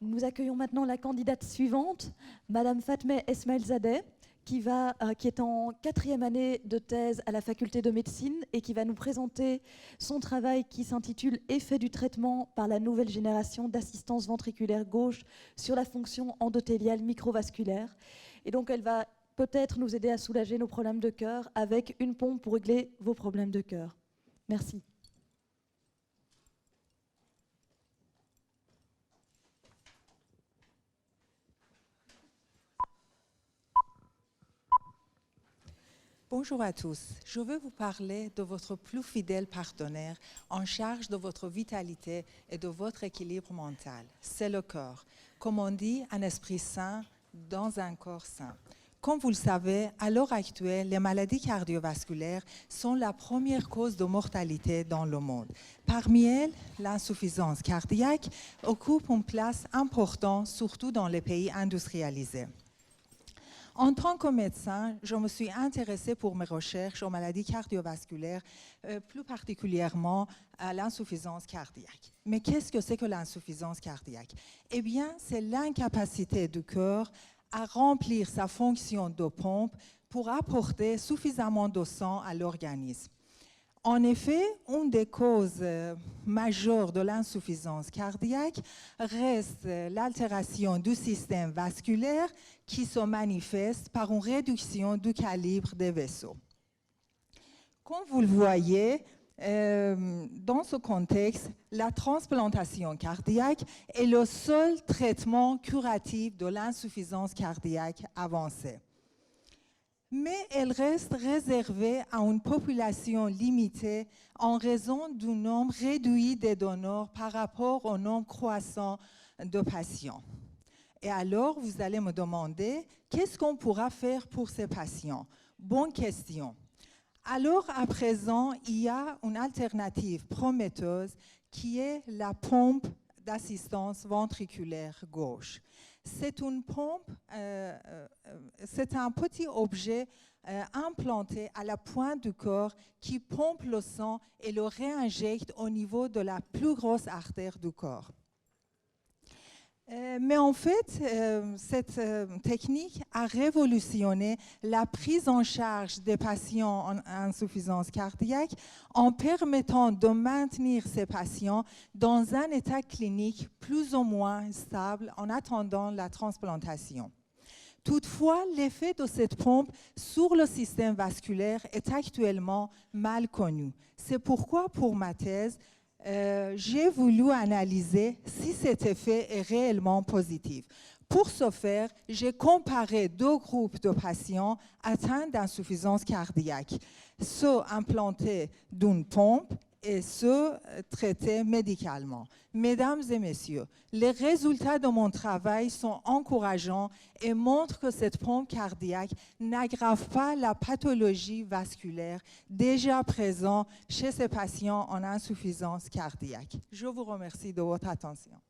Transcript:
Nous accueillons maintenant la candidate suivante, Madame Fatmeh Esmailzadeh, qui est en 4e année de thèse à la faculté de médecine et qui va nous présenter son travail qui s'intitule « Effet du traitement par la nouvelle génération d'assistance ventriculaire gauche sur la fonction endothéliale microvasculaire ». Et donc elle va peut-être nous aider à soulager nos problèmes de cœur avec une pompe pour régler vos problèmes de cœur. Merci. Bonjour à tous. Je veux vous parler de votre plus fidèle partenaire en charge de votre vitalité et de votre équilibre mental. C'est le cœur. Comme on dit, un esprit sain dans un corps sain. Comme vous le savez, à l'heure actuelle, les maladies cardiovasculaires sont la première cause de mortalité dans le monde. Parmi elles, l'insuffisance cardiaque occupe une place importante, surtout dans les pays industrialisés. En tant que médecin, je me suis intéressée pour mes recherches aux maladies cardiovasculaires, plus particulièrement à l'insuffisance cardiaque. Mais qu'est-ce que c'est que l'insuffisance cardiaque? Eh bien, c'est l'incapacité du cœur à remplir sa fonction de pompe pour apporter suffisamment de sang à l'organisme. En effet, une des causes majeures de l'insuffisance cardiaque reste l'altération du système vasculaire qui se manifeste par une réduction du calibre des vaisseaux. Comme vous le voyez, dans ce contexte, la transplantation cardiaque est le seul traitement curatif de l'insuffisance cardiaque avancée. Mais elle reste réservée à une population limitée en raison du nombre réduit des donneurs par rapport au nombre croissant de patients. Et alors, vous allez me demander, qu'est-ce qu'on pourra faire pour ces patients? Bonne question. Alors, à présent, il y a une alternative prometteuse qui est la pompe d'assistance ventriculaire gauche. C'est une pompe, c'est un petit objet implanté à la pointe du corps qui pompe le sang et le réinjecte au niveau de la plus grosse artère du corps. Mais en fait, cette technique a révolutionné la prise en charge des patients en insuffisance cardiaque en permettant de maintenir ces patients dans un état clinique plus ou moins stable en attendant la transplantation. Toutefois, l'effet de cette pompe sur le système vasculaire est actuellement mal connu. C'est pourquoi, pour ma thèse, j'ai voulu analyser si cet effet est réellement positif. Pour ce faire, j'ai comparé deux groupes de patients atteints d'insuffisance cardiaque, ceux implantés d'une pompe et ceux traités médicalement. Mesdames et messieurs, les résultats de mon travail sont encourageants et montrent que cette pompe cardiaque n'aggrave pas la pathologie vasculaire déjà présente chez ces patients en insuffisance cardiaque. Je vous remercie de votre attention.